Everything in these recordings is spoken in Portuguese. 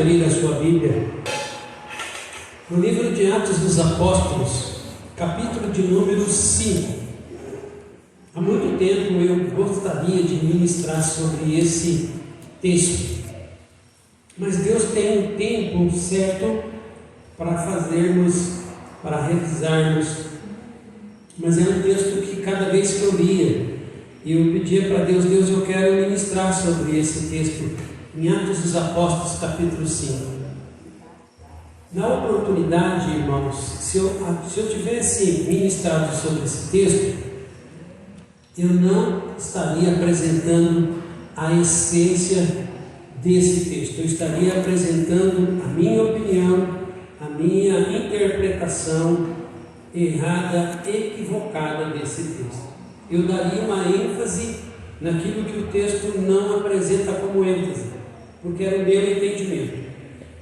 abrir a sua Bíblia no livro de Atos dos Apóstolos, capítulo de número 5. Há muito tempo eu gostaria de ministrar sobre esse texto, mas Deus tem um tempo certo para para revisarmos. Mas é um texto que cada vez que eu lia, eu pedia para Deus, eu quero ministrar sobre esse texto, em Atos dos Apóstolos, capítulo 5. Na oportunidade, irmãos, se eu tivesse ministrado sobre esse texto, eu não estaria apresentando a essência desse texto. Eu estaria apresentando a minha opinião, a minha interpretação errada, equivocada desse texto. Eu daria uma ênfase naquilo que o texto não apresenta como ênfase, porque era o meu entendimento.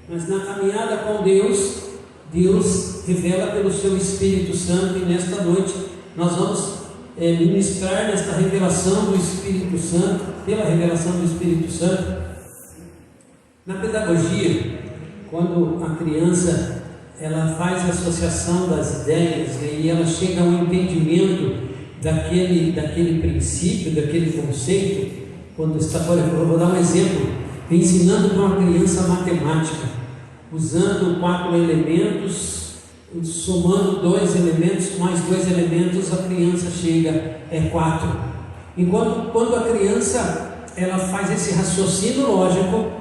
Mas na caminhada com Deus, Deus revela pelo seu Espírito Santo, e nesta noite nós vamos ministrar nesta revelação do Espírito Santo, pela revelação do Espírito Santo. Na pedagogia, quando a criança ela faz a associação das ideias e ela chega a um entendimento daquele princípio, daquele conceito, eu vou dar um exemplo, ensinando para uma criança matemática, usando 4 elementos, somando 2 elementos, mais 2 elementos, a criança chega a 4. E quando a criança ela faz esse raciocínio lógico,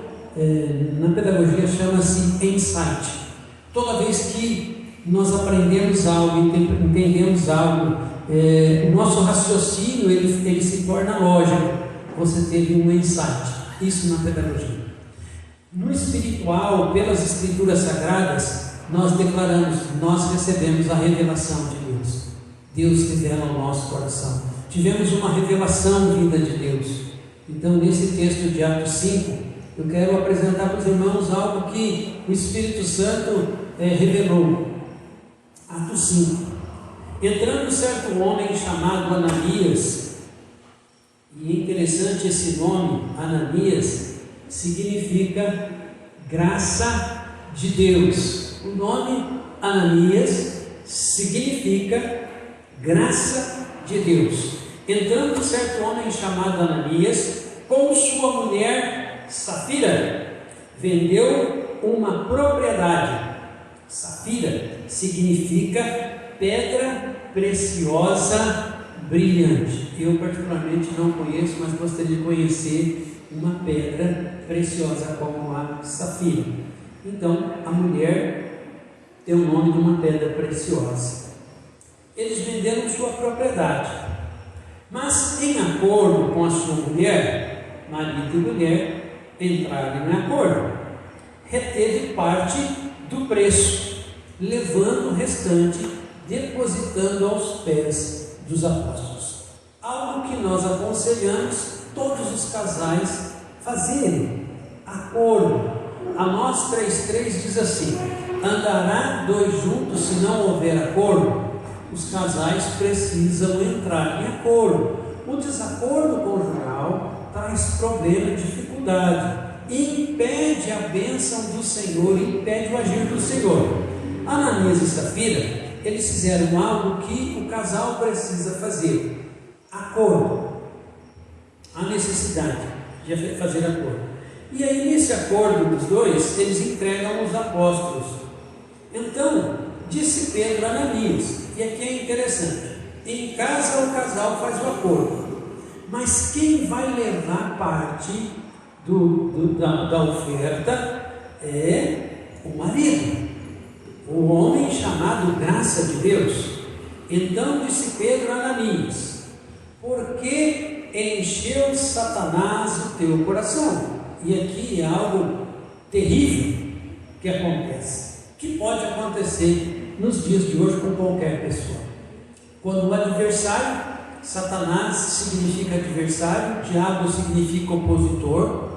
na pedagogia chama-se insight. Toda vez que nós aprendemos algo, entendemos algo, o nosso raciocínio ele se torna lógico. Você teve um insight. Isso na pedagogia. No espiritual, pelas escrituras sagradas, nós declaramos, nós recebemos a revelação de Deus. Deus revela ao nosso coração. Tivemos uma revelação vinda de Deus. Então, nesse texto de Atos 5, eu quero apresentar para os irmãos algo que o Espírito Santo revelou. Atos 5. Entrando certo homem chamado Ananias, e é interessante esse nome, Ananias, significa graça de Deus. O nome Ananias significa graça de Deus. Entrando certo homem chamado Ananias, com sua mulher Safira, vendeu uma propriedade. Safira significa pedra preciosa brilhante. Eu particularmente não conheço, mas gostaria de conhecer uma pedra preciosa como a safira. Então a mulher tem o nome de uma pedra preciosa. Eles venderam sua propriedade, mas em acordo com a sua mulher, marido e mulher entraram em acordo, reteve parte do preço, levando o restante, depositando aos pés dos apóstolos. Algo que nós aconselhamos todos os casais fazerem. Acordo. Amós 3,3 diz assim: andará 2 juntos se não houver acordo? Os casais precisam entrar em acordo. O desacordo conjugal traz problema e dificuldade, impede a bênção do Senhor, impede o agir do Senhor. Ananias e Safira, eles fizeram algo que o casal precisa fazer: acordo. A necessidade de fazer acordo. E aí, nesse acordo dos dois, eles entregam os apóstolos. Então, disse Pedro a Ananias, e aqui é interessante: em casa o casal faz o acordo, mas quem vai levar parte da oferta é o marido, o homem chamado graça de Deus. Então disse Pedro a Ananias: por que encheu Satanás o teu coração? E aqui é algo terrível que acontece, que pode acontecer nos dias de hoje com qualquer pessoa. Quando o adversário, Satanás significa adversário, diabo significa opositor.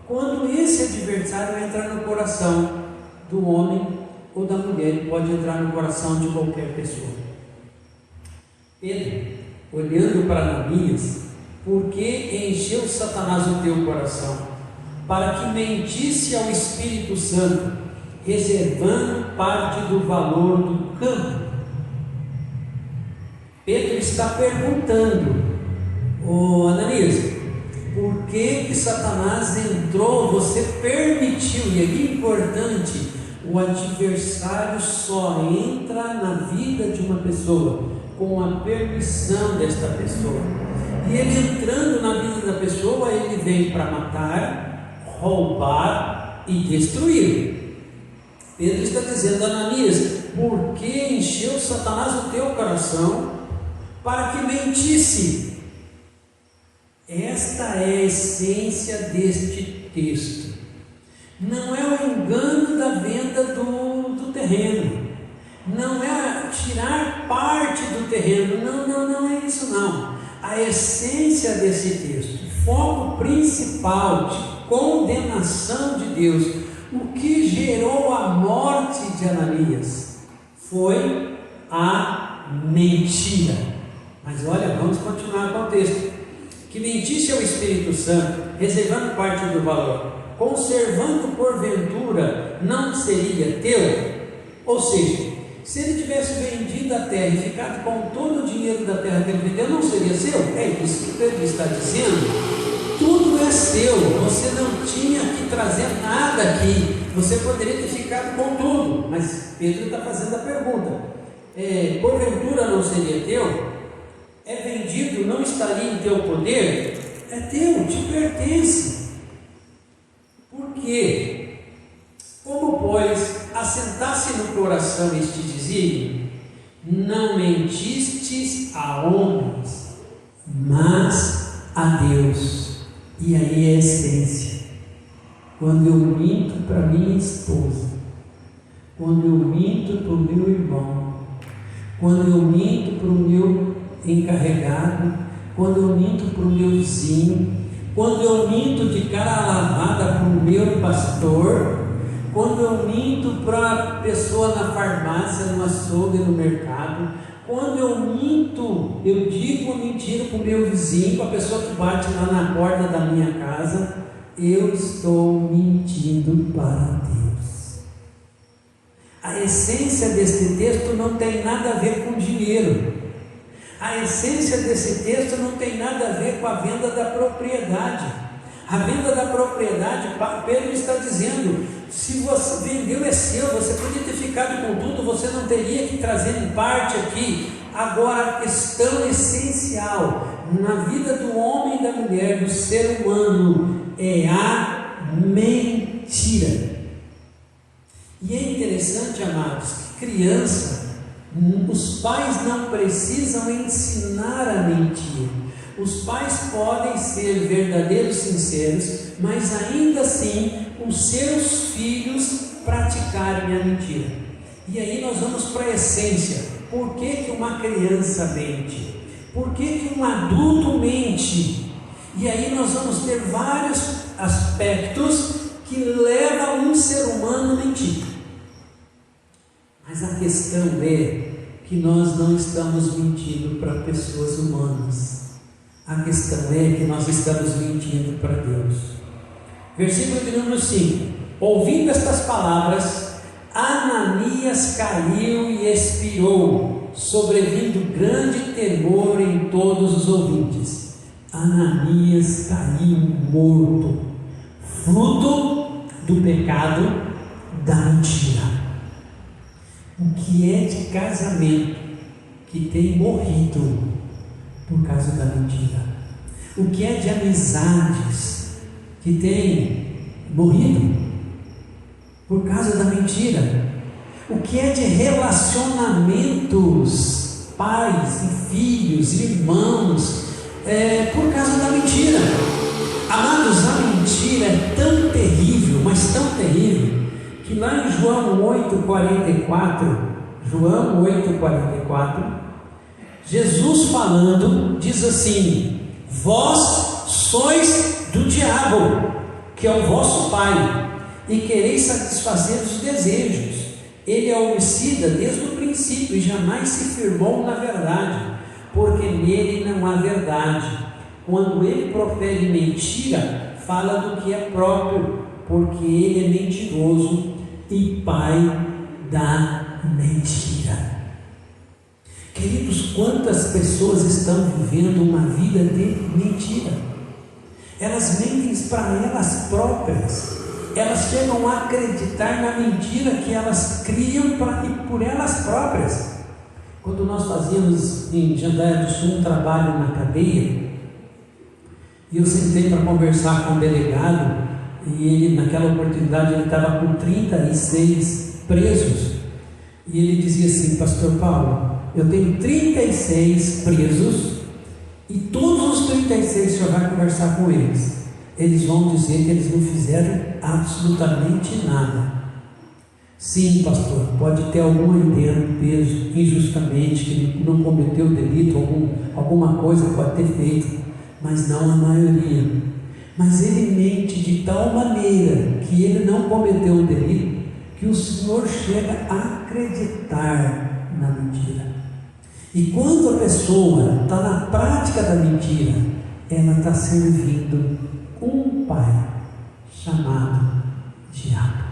Quando esse adversário entra no coração do homem ou da mulher, ele pode entrar no coração de qualquer pessoa. Pedro, olhando para Ananias: por que encheu Satanás o teu coração? para que mentisse ao Espírito Santo, reservando parte do valor do campo. Pedro está perguntando: Ananias, por que Satanás entrou? Você permitiu, e é importante, o adversário só entra na vida de uma pessoa com a permissão desta pessoa. E ele entrando na vida da pessoa, ele vem para matar, roubar e destruir. Pedro está dizendo: Ananias, por que encheu Satanás o teu coração para que mentisse? Esta é a essência deste texto. Não é o engano da venda do terreno, não é tirar parte do terreno, não é isso não. A essência desse texto, o foco principal de condenação de Deus, o que gerou a morte de Ananias, foi a mentira. Mas olha, vamos continuar com o texto. Que mentisse ao Espírito Santo, reservando parte do valor, conservando porventura, não seria teu? Ou seja, se ele tivesse vendido a terra e ficado com todo o dinheiro da terra que ele vendeu, não seria seu? É isso que Pedro está dizendo. Tudo é seu, você não tinha que trazer nada aqui, você poderia ter ficado com tudo. Mas Pedro está fazendo a pergunta: porventura não seria teu? É vendido, não estaria em teu poder? É teu, te pertence. Por quê? Como, pois, assentasse no coração este desígnio, não mentistes a homens, mas a Deus. E aí é a essência. Quando eu minto para minha esposa, quando eu minto para o meu irmão, quando eu minto para o meu encarregado, quando eu minto para o meu vizinho, quando eu minto de cara lavada para o meu pastor, quando eu minto para a pessoa na farmácia, no açougue, no mercado, quando eu minto, eu digo mentira para o meu vizinho, para a pessoa que bate lá na porta da minha casa, eu estou mentindo para Deus. A essência desse texto não tem nada a ver com dinheiro. A essência desse texto não tem nada a ver com a venda da propriedade. A venda da propriedade, Pedro está dizendo: se você vendeu, é seu, você podia ter ficado com tudo, você não teria que trazer em parte aqui. Agora, a questão essencial na vida do homem e da mulher, do ser humano, é a mentira. E é interessante, amados, que criança, os pais não precisam ensinar a mentir. Os pais podem ser verdadeiros, sinceros, mas ainda assim os seus filhos praticarem a mentira. E aí nós vamos para a essência. Por que uma criança mente? Por que um adulto mente? E aí nós vamos ter vários aspectos que levam um ser humano a mentir. Mas a questão é que nós não estamos mentindo para pessoas humanas. A questão é que nós estamos mentindo para Deus. Versículo de número 5. Ouvindo estas palavras, Ananias caiu e expirou, sobrevindo grande temor em todos os ouvintes. Ananias caiu morto, fruto do pecado da mentira. O que é de casamento que tem morrido por causa da mentira? O que é de amizades que tem morrido por causa da mentira? O que é de relacionamentos, pais e filhos, irmãos, por causa da mentira? Amados, a mentira é tão terrível, mas tão terrível, que lá em João 8,44, Jesus falando, diz assim: vós sois do diabo, que é o vosso pai, e quereis satisfazer os desejos. Ele é homicida desde o princípio e jamais se firmou na verdade, porque nele não há verdade. Quando ele profere mentira, fala do que é próprio, porque ele é mentiroso e pai da mentira. Queridos, quantas pessoas estão vivendo uma vida de mentira? Elas mentem para elas próprias. Elas chegam a acreditar na mentira que elas criam por elas próprias. Quando nós fazíamos em Jandaia do Sul um trabalho na cadeia, e eu sentei para conversar com o delegado, e ele, naquela oportunidade, ele estava com 36 presos, e ele dizia assim: pastor Paulo, eu tenho 36 presos, e todos os 36 o senhor vai conversar com eles, eles vão dizer que eles não fizeram absolutamente nada. Sim, pastor, pode ter algum aí dentro preso injustamente, que não cometeu delito, alguma coisa pode ter feito, mas não a maioria. Mas ele mente de tal maneira que ele não cometeu o delito, que o Senhor chega a acreditar na mentira. E quando a pessoa está na prática da mentira, ela está servindo um pai chamado diabo.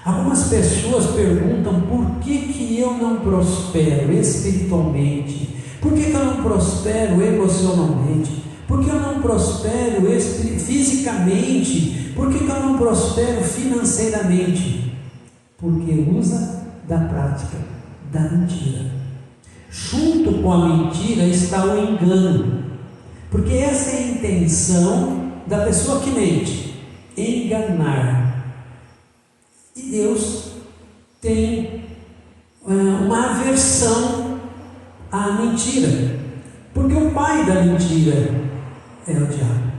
Algumas pessoas perguntam: por que eu não prospero espiritualmente? Por que eu não prospero emocionalmente? Por que eu não prospero fisicamente? Por que eu não prospero financeiramente? Porque usa da prática da mentira. Junto com a mentira está o engano, porque essa é a intenção da pessoa que mente: enganar. E Deus tem uma aversão à mentira, porque o pai da mentira é o diabo.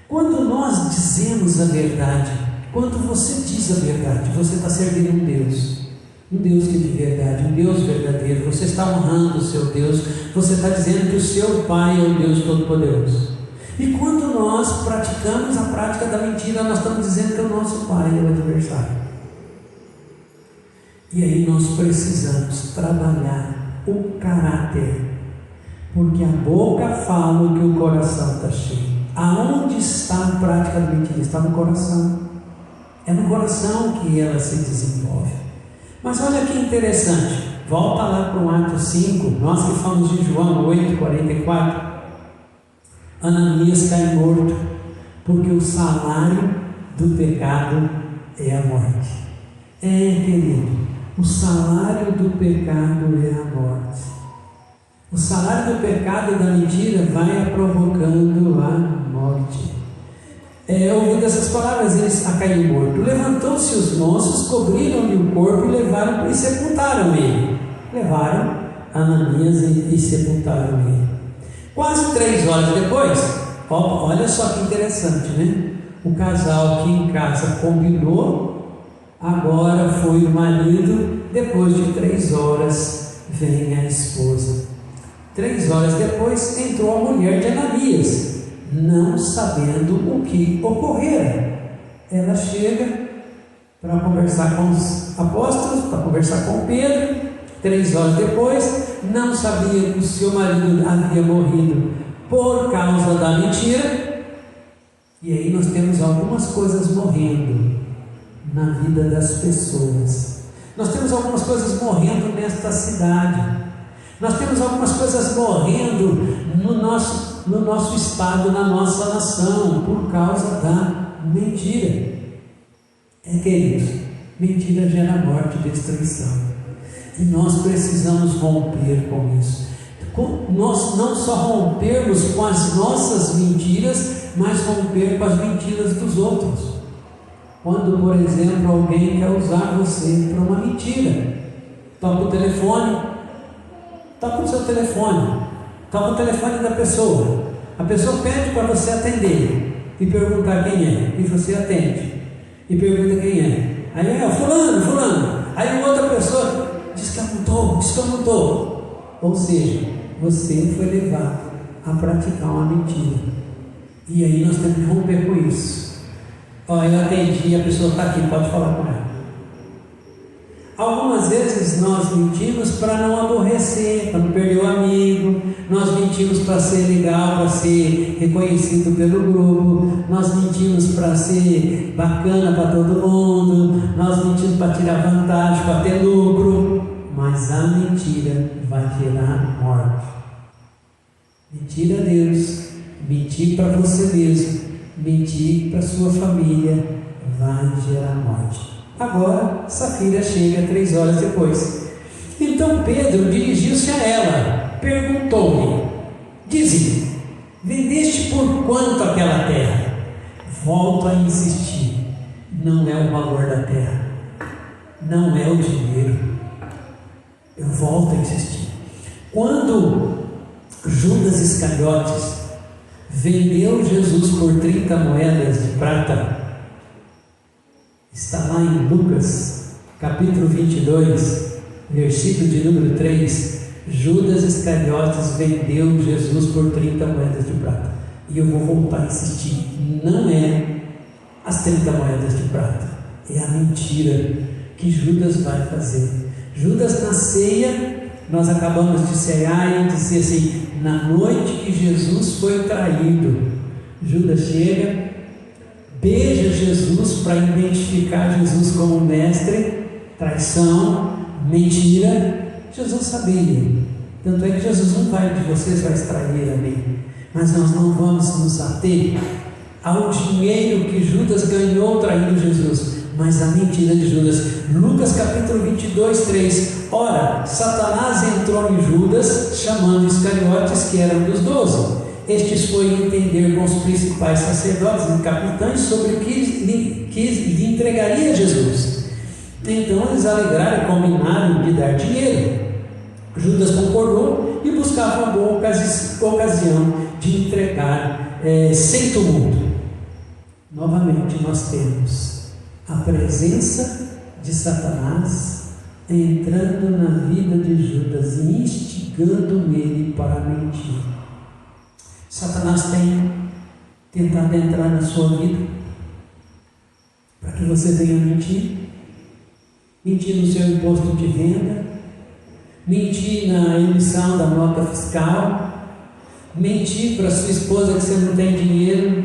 Quando nós dizemos a verdade, quando você diz a verdade, você está servindo um Deus que é de verdade, um Deus verdadeiro. Você está honrando o seu Deus, você está dizendo que o seu pai é o Deus Todo-Poderoso. E quando nós praticamos a prática da mentira, nós estamos dizendo que o nosso pai é o adversário. E aí nós precisamos trabalhar o caráter, porque a boca fala o que o coração está cheio. Aonde está a prática da mentira? Está no coração. É no coração que ela se desenvolve. Mas olha que interessante, volta lá para o Atos 5, nós que falamos de João 8:44. Ananias cai morto, porque o salário do pecado é a morte. Querido, o salário do pecado é a morte. O salário do pecado e da mentira vai provocando a morte. Ouvindo essas palavras, eles caiu morto. Levantou-se os moços, cobriram-lhe o corpo e levaram e sepultaram ele. Levaram Ananias e sepultaram ele. Quase 3 horas depois, olha só que interessante, né? O casal que em casa combinou, agora foi o marido. Depois de 3 horas, vem a esposa. 3 horas depois, entrou a mulher de Ananias, não sabendo o que ocorrera. Ela chega para conversar com os apóstolos, para conversar com Pedro. 3 horas depois, não sabia que o seu marido havia morrido por causa da mentira. E aí nós temos algumas coisas morrendo na vida das pessoas. Nós temos algumas coisas morrendo nesta cidade. Nós temos algumas coisas morrendo no nosso estado, na nossa nação, por causa da mentira. Queridos, mentira gera morte e destruição. E nós precisamos romper com isso. Nós não só rompermos com as nossas mentiras, mas romper com as mentiras dos outros. Quando, por exemplo, alguém quer usar você para uma mentira, toca o telefone, toca o seu telefone, toca o telefone da pessoa. A pessoa pede para você atender e perguntar quem é, e você atende e pergunta quem é. Aí fulano. Aí outra pessoa diz que eu não estou. Ou seja, você foi levado a praticar uma mentira. E aí nós temos que romper com isso. Eu atendi, a pessoa está aqui, pode falar com ela. Algumas vezes nós mentimos para não aborrecer, para não perder o amigo. Nós mentimos para ser legal, para ser reconhecido pelo grupo, nós mentimos para ser bacana para todo mundo, nós mentimos para tirar vantagem, para ter lucro, mas a mentira vai gerar morte. Mentir a Deus, mentir para você mesmo, mentir para sua família, vai gerar morte. Agora, Safira chega 3 horas depois. Então Pedro dirigiu-se a ela, perguntou-lhe: dize, vendeste por quanto aquela terra? Volto a insistir, não é o valor da terra, não é o dinheiro. Eu volto a insistir. Quando Judas Iscariotes vendeu Jesus por 30 moedas de prata, está lá em Lucas, capítulo 22, versículo de número 3, Judas Iscariotes vendeu Jesus por 30 moedas de prata. E eu vou voltar a insistir, não é as 30 moedas de prata, é a mentira que Judas vai fazer. Judas, na ceia, nós acabamos de cear e dizer assim, na noite que Jesus foi traído, Judas chega, beija Jesus para identificar Jesus como mestre, traição, mentira. Jesus sabia, tanto é que Jesus não vai de vocês vai extrair a mim, mas nós não vamos nos ater ao dinheiro que Judas ganhou traindo Jesus, mas a mentira de Judas. Lucas capítulo 22, 3, ora, Satanás entrou em Judas, chamando Iscariotes, que era um dos 12. Estes foi entender com os principais sacerdotes e capitães sobre o que lhe entregaria Jesus. Então eles alegraram e combinaram de dar dinheiro. Judas concordou e buscava uma boa ocasião de entregar sem tumulto. Novamente nós temos a presença de Satanás entrando na vida de Judas e instigando ele para mentir. Satanás tem tentado entrar na sua vida para que você venha mentir no seu imposto de renda, mentir na emissão da nota fiscal, mentir para sua esposa que você não tem dinheiro,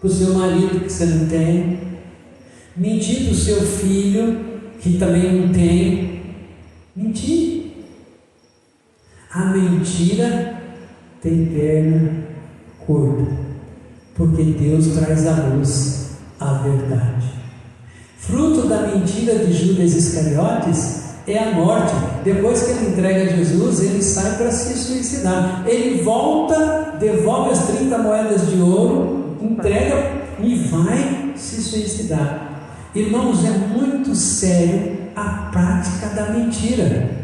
para o seu marido que você não tem, mentir para o seu filho que também não tem. Mentir. A mentira tem perna curta, porque Deus traz à luz a verdade. Fruto da mentira de Judas Iscariotes é a morte. Depois que ele entrega Jesus, ele sai para se suicidar. Ele volta, devolve as 30 moedas de ouro, entrega e vai se suicidar. Irmãos, é muito sério a prática da mentira.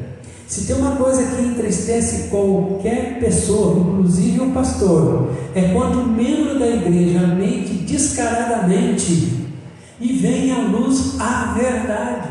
Se tem uma coisa que entristece qualquer pessoa, inclusive o pastor, é quando um membro da igreja mente descaradamente e vem à luz a verdade.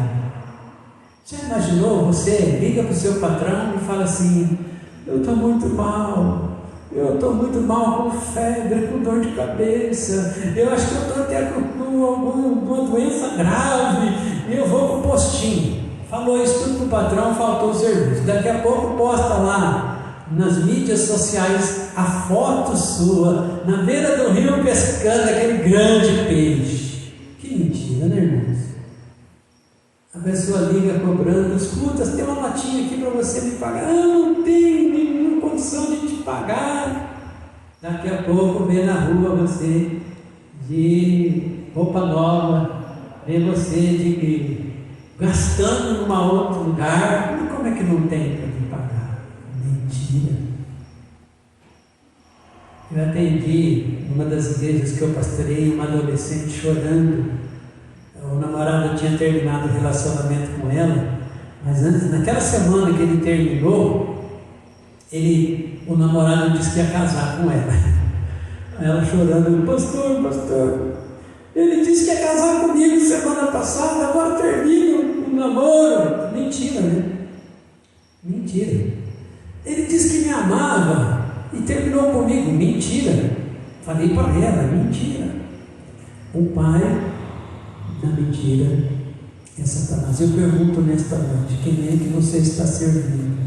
Já imaginou? Você liga para o seu patrão e fala assim: eu estou muito mal com febre, com dor de cabeça, eu acho que eu estou até com alguma doença grave, e eu vou para o postinho. Falou isso tudo para o patrão, faltou o serviço. Daqui a pouco posta lá nas mídias sociais a foto sua na beira do rio pescando aquele grande peixe. Que mentira, né, irmãos? A pessoa liga cobrando: escuta, tem uma notinha aqui para você me pagar. Não tenho nenhuma condição de te pagar. Daqui a pouco vê na rua você de roupa nova, vê você de gastando em um outro lugar. Mas como é que não tem para te pagar? Mentira. Eu atendi numa das igrejas que eu pastorei uma adolescente chorando. O namorado tinha terminado o relacionamento com ela, mas antes, naquela semana que ele terminou, o namorado disse que ia casar com ela. Ela chorando: pastor, ele disse que ia casar comigo semana passada, agora termina o namoro. Mentira, né? Mentira. Ele disse que me amava e terminou comigo. Mentira. Falei para ela: mentira. O pai da mentira é Satanás. Eu pergunto nesta noite: quem é que você está servindo?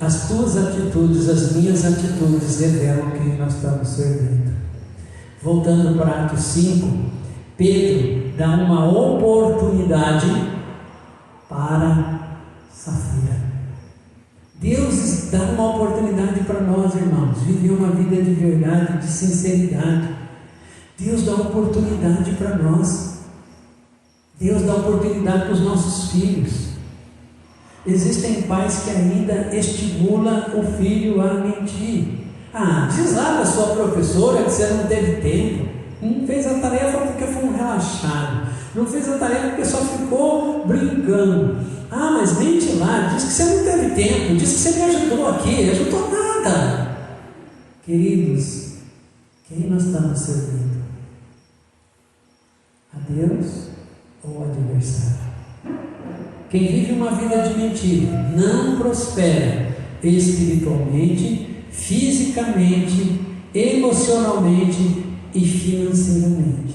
as tuas atitudes, as minhas atitudes revelam quem nós estamos servindo. Voltando para Atos 5, Pedro dá uma oportunidade para Safira. Deus dá uma oportunidade para nós, irmãos, viver uma vida de verdade, de sinceridade. Deus dá oportunidade para nós. Deus dá oportunidade para os nossos filhos. Existem pais que ainda estimulam o filho a mentir. Diz lá da sua professora que você não teve tempo. Não fez a tarefa porque foi um relaxado. Não fez a tarefa porque só ficou brincando. Mas mente lá, diz que você não teve tempo, diz que você me ajudou aqui, ajudou nada. Queridos, quem nós estamos servindo? A Deus ou ao adversário? Quem vive uma vida de mentira não prospera espiritualmente, fisicamente, emocionalmente e financeiramente.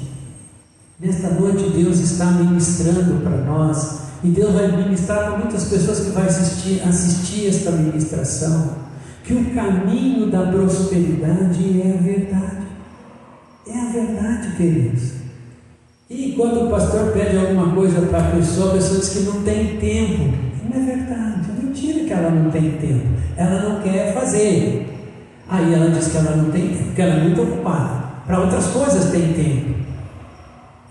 Nesta noite Deus está ministrando para nós, e Deus vai ministrar para muitas pessoas que vão assistir esta ministração, que o caminho da prosperidade é a verdade. É a verdade, queridos. E quando o pastor pede alguma coisa para a pessoa diz que não tem tempo. Não é verdade, é mentira que ela não tem tempo. Ela não quer fazer. Aí ela diz que ela não tem tempo, porque ela é muito ocupada. Para outras coisas tem tempo.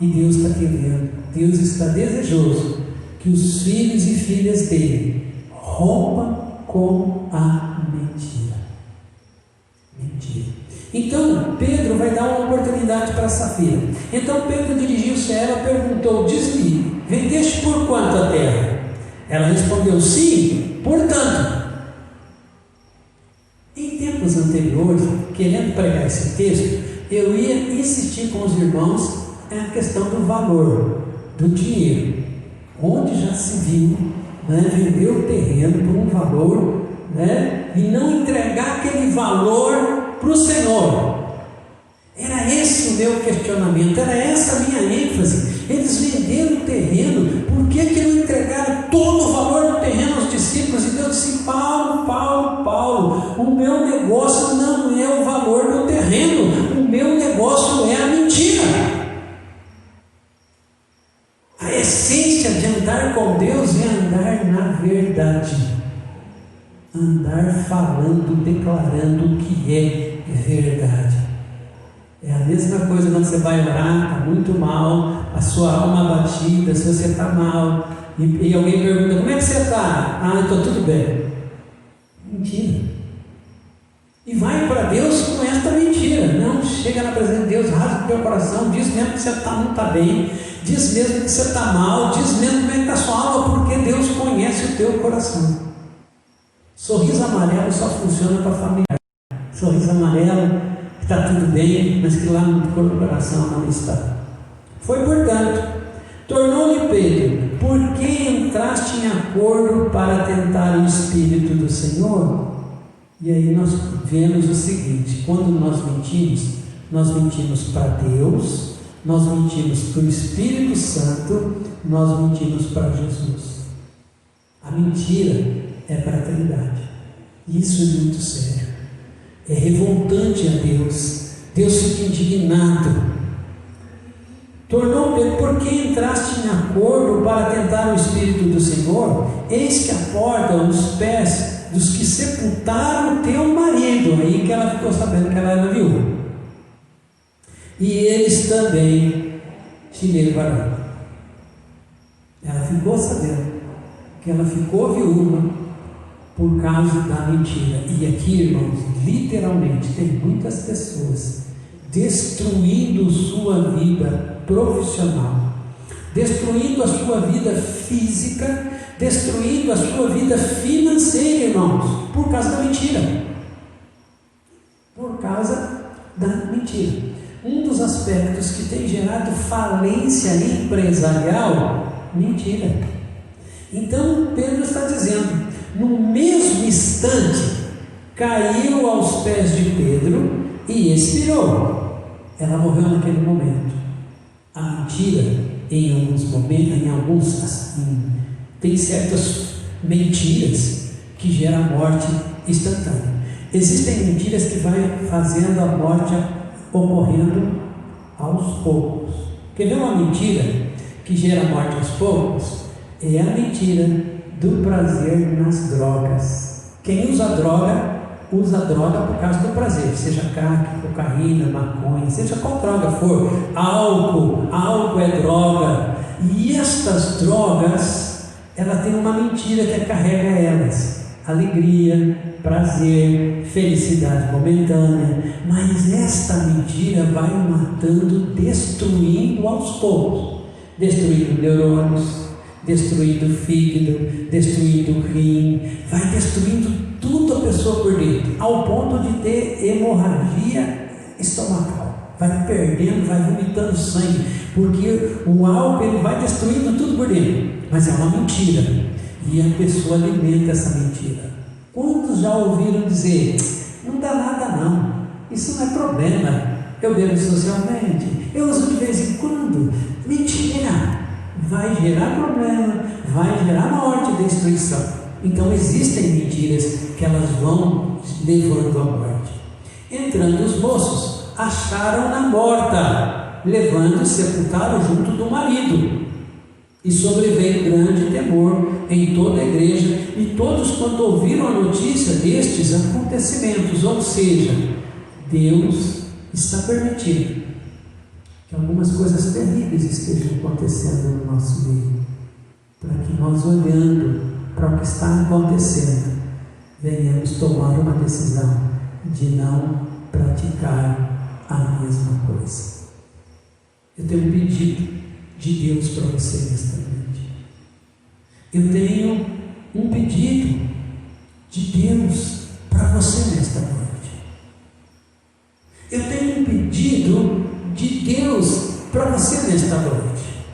E Deus está querendo, Deus está desejoso que os filhos e filhas dele rompam com a mentira. Mentira. Então Pedro vai dar uma oportunidade para Safira. Então Pedro dirigiu-se a ela e perguntou: diz-me, vendeste por quanto a terra? Ela respondeu: sim, por tanto. Em tempos anteriores, querendo pregar esse texto, eu ia insistir com os irmãos a questão do valor do dinheiro, onde já se viu vender o terreno por um valor, e não entregar aquele valor para o Senhor. Era esse o meu questionamento, era essa a minha ênfase. Eles venderam o terreno, por que não entregaram todo o valor do terreno aos discípulos? E Deus disse: Paulo, o meu negócio não é o valor do terreno, o meu negócio é a mentira. A essência de andar com Deus é andar na verdade, andar falando, declarando o que é verdade. É a mesma coisa quando você vai orar, está muito mal, a sua alma abatida, se você está mal, e alguém pergunta: como é que você está? Estou tudo bem. Mentira. E vai para Deus com esta mentira. Não, chega na presença de Deus, rasga o teu coração, diz mesmo que você não está bem, diz mesmo que você está mal, diz mesmo como é que está a sua alma, porque Deus conhece o teu coração. Sorriso amarelo só funciona para familiar. Sorriso amarelo, está tudo bem, mas que lá no coração não está. Foi, portanto, tornou-lhe Pedro: por que entraste em acordo para tentar o Espírito do Senhor? E aí nós vemos o seguinte: quando nós mentimos para Deus, nós mentimos para o Espírito Santo, nós mentimos para Jesus. A mentira é para a Trindade. Isso é muito sério. É revoltante a Deus. Deus fica indignado. Tornou Pedro: por que entraste em acordo para tentar o Espírito do Senhor? Eis que a porta os pés dos que sepultaram o teu marido. Aí que ela ficou sabendo que ela era viúva. E eles também te levarão. Ela ficou sabendo que ela ficou viúva por causa da mentira. E aqui, irmãos, literalmente tem muitas pessoas destruindo sua vida profissional, destruindo a sua vida física, destruindo a sua vida financeira, irmãos, por causa da mentira. Por causa da mentira. Um dos aspectos que tem gerado falência empresarial: mentira. Então Pedro está dizendo: no mesmo instante caiu aos pés de Pedro e expirou. Ela morreu naquele momento. A mentira, em alguns momentos, tem certas mentiras que gera a morte instantânea. Existem mentiras que vai fazendo a morte ocorrendo aos poucos. Quer ver uma mentira que gera a morte aos poucos? É a mentira do prazer nas drogas. Quem usa droga por causa do prazer, seja crack, cocaína, maconha, seja qual droga for, álcool é droga. E estas drogas, ela tem uma mentira que carrega elas: alegria, prazer, felicidade momentânea. Mas esta mentira vai matando, destruindo aos poucos, destruindo neurônios, destruindo o fígado, destruindo o rim, vai destruindo tudo a pessoa por dentro, ao ponto de ter hemorragia estomacal, vai perdendo, vai vomitando sangue, porque o álcool ele vai destruindo tudo por dentro. Mas é uma mentira, e a pessoa alimenta essa mentira. Quantos já ouviram dizer: não dá nada não, isso não é problema, eu bebo socialmente, eu uso de vez em quando? Mentira! Vai gerar problema, vai gerar morte e destruição. Então existem mentiras que elas vão levando à morte. Entrando os moços, acharam-na morta, levando e sepultaram junto do marido. E sobreveio grande temor em toda a igreja, e todos quanto ouviram a notícia destes acontecimentos. Ou seja, Deus está permitindo que algumas coisas terríveis estejam acontecendo no nosso meio, para que nós, olhando para o que está acontecendo, venhamos tomar uma decisão de não praticar a mesma coisa. Eu tenho um pedido de Deus para você nesta noite. Eu tenho um pedido de Deus para você nesta noite. Eu tenho um pedido de Deus para você nesta noite.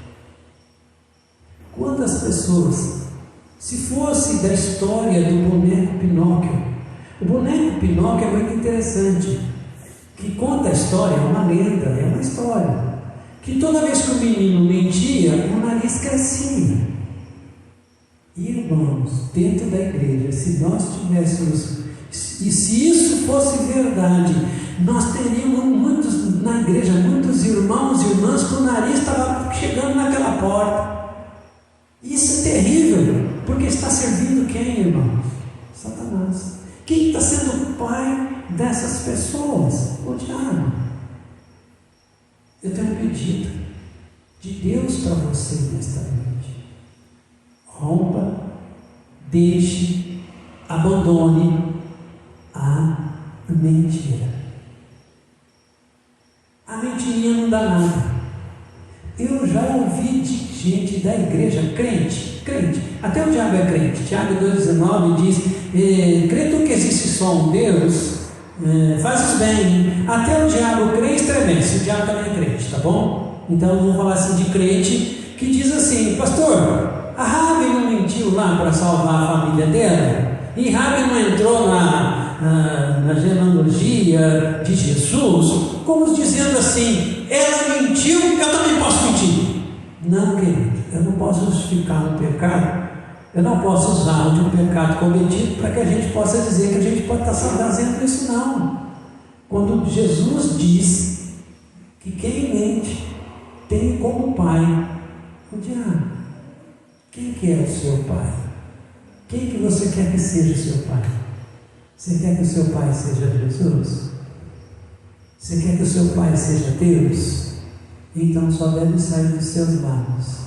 Quantas pessoas, se fosse da história do boneco Pinóquio, o boneco Pinóquio é muito interessante, que conta a história, é uma lenda, é uma história, que toda vez que o menino mentia, o nariz crescia. Irmãos, dentro da igreja, se nós tivéssemos, e se isso fosse verdade, nós teríamos muitos na igreja, muitos irmãos e irmãs que o nariz estava chegando naquela porta. Isso é terrível, porque está servindo quem, irmãos? Satanás. Quem está sendo o pai dessas pessoas? O diabo. Eu tenho um pedido de Deus para você nesta noite. Rompa, deixe, abandone a mentira. A mentirinha não dá nada. Eu já ouvi de gente da igreja, crente, até o diabo é crente. Tiago 2,19 diz: crê tu que existe só um Deus, fazes bem. Até o diabo crê e estremece. O diabo também é crente, tá bom? Então eu vou falar assim de crente que diz assim: pastor, a Rabi não mentiu lá para salvar a família dela? E Rabi não entrou na genealogia de Jesus, como dizendo assim: ela mentiu, eu também posso mentir. Não, querido, eu não posso justificar um pecado, eu não posso usar de um pecado cometido para que a gente possa dizer que a gente pode estar fazendo isso, não. Quando Jesus diz que quem mente tem como pai o diabo. Quem que é o seu pai? Quem que você quer que seja o seu pai? Você quer que o seu pai seja Jesus? Você quer que o seu pai seja Deus? Então só deve sair dos seus lábios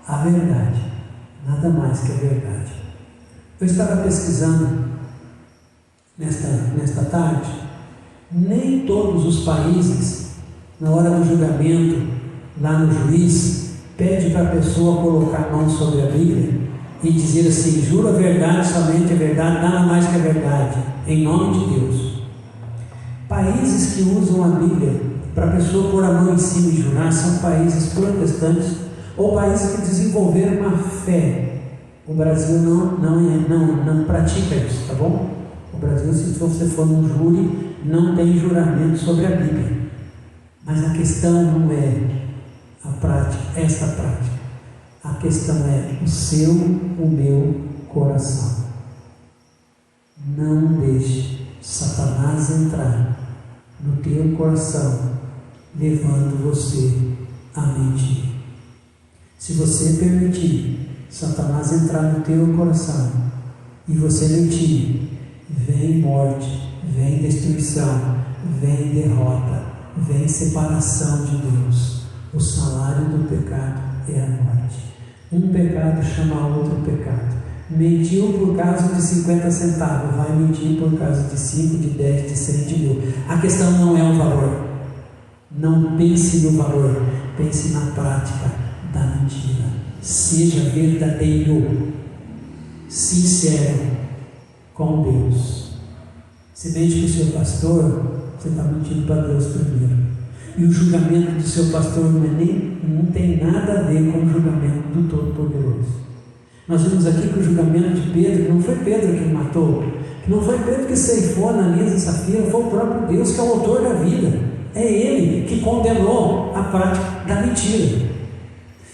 a verdade, nada mais que a verdade. Eu estava pesquisando nesta tarde, nem todos os países, na hora do julgamento, lá no juiz, pede para a pessoa colocar a mão sobre a Bíblia e dizer assim: juro a verdade, somente a verdade, nada mais que a verdade, em nome de Deus. Países que usam a Bíblia para a pessoa pôr a mão em cima e jurar são países protestantes ou países que desenvolveram uma fé. O Brasil não pratica isso, tá bom? O Brasil, se você for num júri, não tem juramento sobre a Bíblia. Mas a questão não é a prática, esta prática. A questão é o seu, o meu coração. Não deixe Satanás entrar no teu coração, levando você a mentir. Se você permitir Satanás entrar no teu coração e você mentir, vem morte, vem destruição, vem derrota, vem separação de Deus. O salário do pecado é a morte. Um pecado chama outro pecado. Mentiu por causa de 50 centavos, vai mentir por causa de 5, de 10, de 100, de 1000. A questão não é o valor. Não pense no valor, pense na prática da mentira. Seja verdadeiro, sincero com Deus. Se mente para o seu pastor, você está mentindo para Deus primeiro. E o julgamento do seu pastor não tem nada a ver com o julgamento do Todo-Poderoso. Nós vimos aqui que o julgamento de Pedro, não foi Pedro que matou, não foi Pedro que ceifou Ananias e Safira, foi o próprio Deus que é o autor da vida. É Ele que condenou a prática da mentira.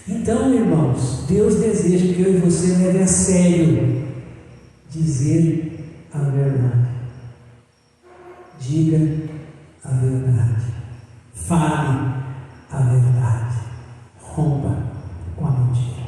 Então, irmãos, Deus deseja que eu e você leve a sério dizer a verdade. Diga a verdade. Fale a verdade. Rompa com a mentira.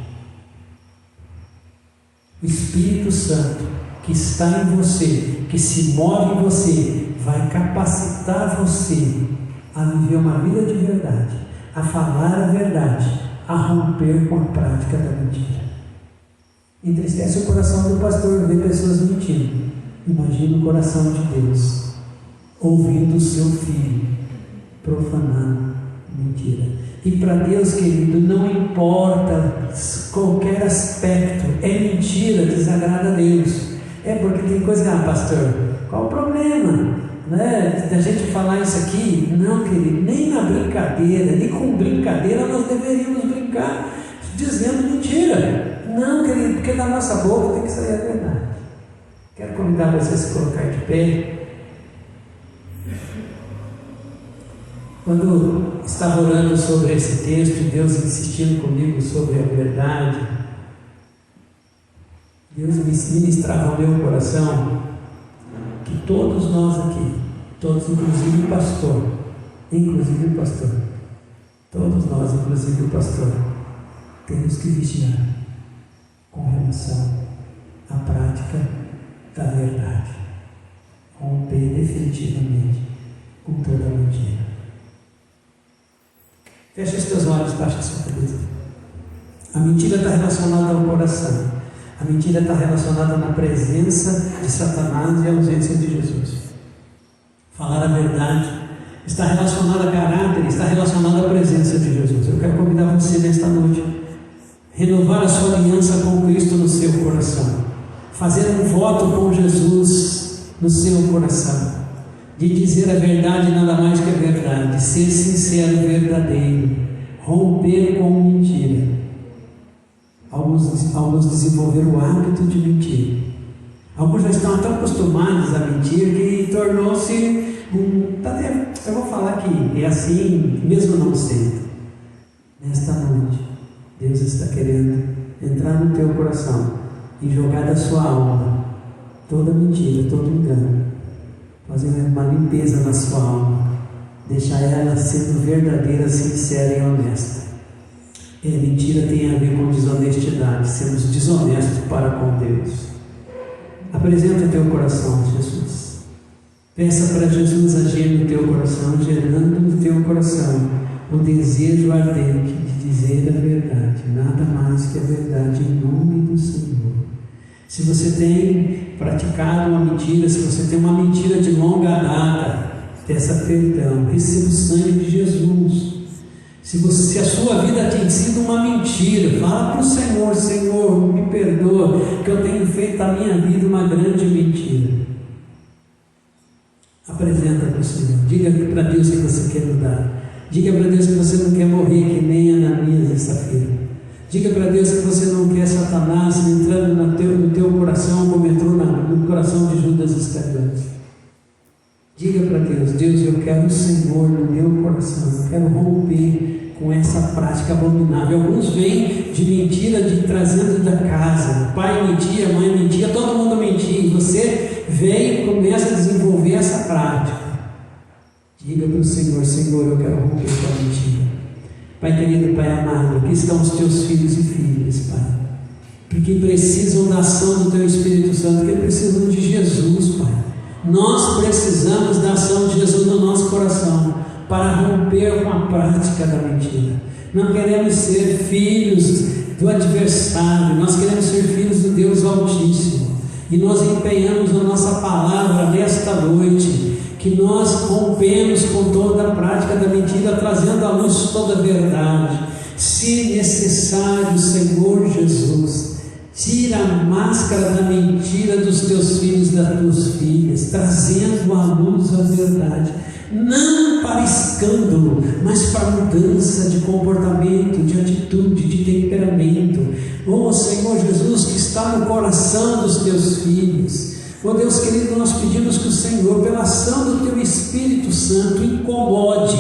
O Espírito Santo que está em você, que se move em você, vai capacitar você a viver uma vida de verdade, a falar a verdade, a romper com a prática da mentira. Entristece o coração do pastor ver pessoas mentindo. Imagina o coração de Deus ouvindo o seu filho profanando mentira. E para Deus, querido, não importa qualquer aspecto, é mentira, desagrada a Deus. É porque tem coisa, pastor, qual o problema? Da gente falar isso aqui? Não, querido, nem na brincadeira, nem com brincadeira nós deveríamos brincar dizendo mentira. Não, querido, porque da nossa boca tem que sair a verdade. Quero convidar você a se colocar de pé. Quando estava orando sobre esse texto, Deus insistindo comigo sobre a verdade, Deus me ministrava ao meu coração que todos nós aqui, todos, inclusive o pastor, todos nós, inclusive o pastor, temos que vigiar com relação à prática da verdade, romper definitivamente com toda a mentira. Feche os teus olhos, baixa a sua cabeça. A mentira está relacionada ao coração. A mentira está relacionada na presença de Satanás e a ausência de Jesus. Falar a verdade está relacionado a caráter, está relacionado à presença de Jesus. Eu quero convidar você nesta noite a renovar a sua aliança com Cristo no seu coração. Fazer um voto com Jesus no seu coração. De dizer a verdade, nada mais que a verdade, ser sincero, verdadeiro, romper com mentira. Alguns desenvolveram o hábito de mentir. Alguns já estão tão acostumados a mentir que tornou-se eu vou falar que é assim, mesmo não sendo. Nesta noite, Deus está querendo entrar no teu coração e jogar da sua alma toda mentira, todo engano. Fazer uma limpeza na sua alma, deixar ela sendo verdadeira, sincera e honesta. Mentira tem a ver com desonestidade, sermos desonestos para com Deus. Apresenta o teu coração a Jesus. Peça para Jesus agir no teu coração, gerando no teu coração o desejo ardente de dizer a verdade, nada mais que a verdade, em nome do Senhor. Se você tem praticado uma mentira, se você tem uma mentira de longa data, peça perdão, receba o sangue de Jesus. Se a sua vida tem sido uma mentira, fala para o Senhor: Senhor, me perdoa, que eu tenho feito da minha vida uma grande mentira. Apresenta para o Senhor, diga para Deus que você quer mudar, diga para Deus que você não quer morrer que nem Ananias e Safira. Diga para Deus que você não quer Satanás entrando no teu coração como entrou no coração de Judas Iscariotes. Diga para Deus: Deus, eu quero o Senhor no meu coração, eu quero romper com essa prática abominável. Alguns vêm de mentira, trazendo da casa. O pai mentia, a mãe mentia, todo mundo mentia. E você Vem e começa a desenvolver essa prática. Diga para o Senhor: Senhor, eu quero romper com a mentira. Pai querido, Pai amado, aqui estão os teus filhos e filhas, Pai, porque precisam da ação do teu Espírito Santo, porque precisam de Jesus, Pai. Nós precisamos da ação de Jesus no nosso coração para romper com a prática da mentira. Não queremos ser filhos do adversário, nós queremos ser filhos do Deus Altíssimo. E nós empenhamos a nossa palavra nesta noite, que nós rompemos com toda a prática da mentira, trazendo à luz toda a verdade. Se necessário, Senhor Jesus, tira a máscara da mentira dos teus filhos e das tuas filhas, trazendo à luz a verdade, não para escândalo, mas para mudança de comportamento, de atitude, de temperamento. Oh Senhor Jesus, que está no coração dos teus filhos. Oh Deus querido, nós pedimos que o Senhor, pela ação do teu Espírito Santo, incomode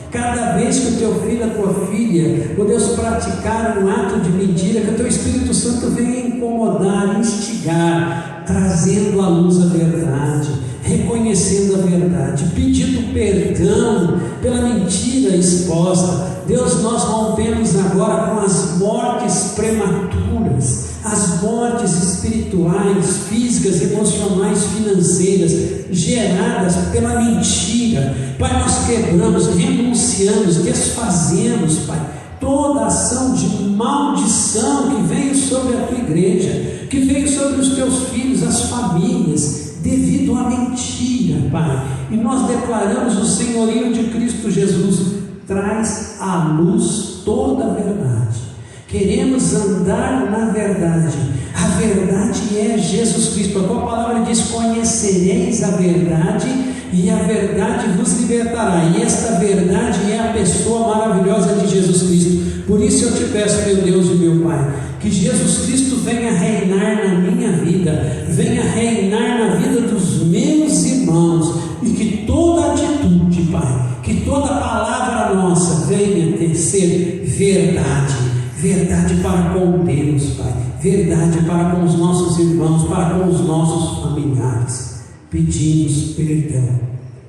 cada vez que o teu filho, a tua filha, oh Deus, praticar um ato de mentira, que o teu Espírito Santo venha incomodar, instigar, trazendo à luz a verdade, reconhecendo a verdade, pedindo perdão pela mentira exposta. Deus, nós rompemos agora com as mortes prematuras, as mortes espirituais, físicas, emocionais, financeiras, geradas pela mentira. Pai, nós quebramos, renunciamos, desfazemos, Pai, toda ação de maldição que veio sobre a tua igreja, que veio sobre os teus filhos, as famílias, devido à mentira, Pai. E nós declaramos o senhorio de Cristo Jesus. Traz à luz toda a verdade. Queremos andar na verdade. A verdade é Jesus Cristo. A tua palavra diz: conhecereis a verdade e a verdade vos libertará. E esta verdade é a pessoa maravilhosa de Jesus Cristo. Por isso eu te peço, meu Deus e meu Pai, que Jesus Cristo venha reinar na minha vida, venha reinar na vida dos meus irmãos, e que toda atitude, Pai, que toda palavra nossa venha ter ser verdade, verdade para com Deus, Pai, verdade para com os nossos irmãos, para com os nossos familiares. Pedimos perdão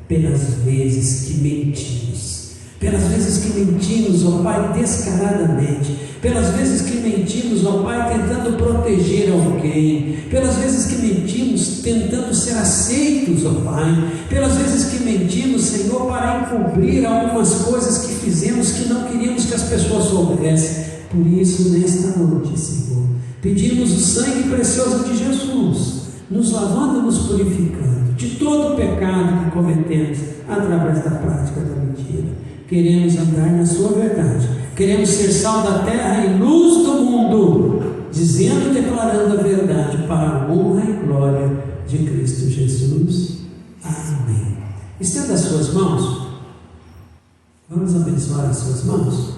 pelas vezes que mentimos, pelas vezes que mentimos, ó Pai, descaradamente, pelas vezes que mentimos, ó Pai, tentando proteger alguém, pelas vezes que mentimos tentando ser aceitos, ó Pai, pelas vezes que mentimos, Senhor, para encobrir algumas coisas que fizemos que não queríamos que as pessoas soubessem. Por isso, nesta noite, Senhor, pedimos o sangue precioso de Jesus, nos lavando e nos purificando de todo o pecado que cometemos através da prática da mentira. Queremos andar na sua verdade, queremos ser sal da terra e luz do mundo, dizendo e declarando a verdade para a honra e glória de Cristo Jesus. Amém. Estenda as suas mãos. Vamos abençoar as suas mãos.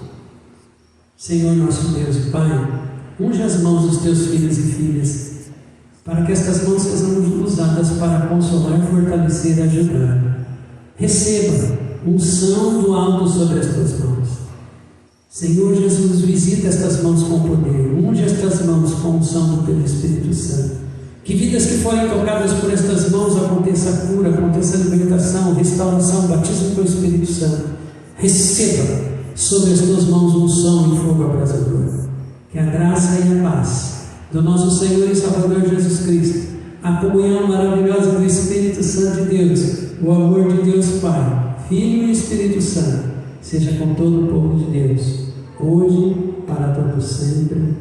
Senhor nosso Deus e Pai, unge as mãos dos teus filhos e filhas, para que estas mãos sejam usadas para consolar, fortalecer e ajudar. Receba unção do alto sobre as tuas mãos. Senhor Jesus, visita estas mãos com poder, unge estas mãos com unção do teu Espírito Santo. Que vidas que forem tocadas por estas mãos aconteça cura, aconteça libertação, restauração, batismo do teu Espírito Santo. Receba sobre as tuas mãos unção e fogo abrasador. Que a graça e a paz do nosso Senhor e Salvador Jesus Cristo, a comunhão maravilhosa do Espírito Santo de Deus, o amor de Deus Pai, Filho e Espírito Santo, seja com todo o povo de Deus, hoje, para todo sempre.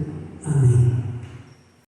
Amém.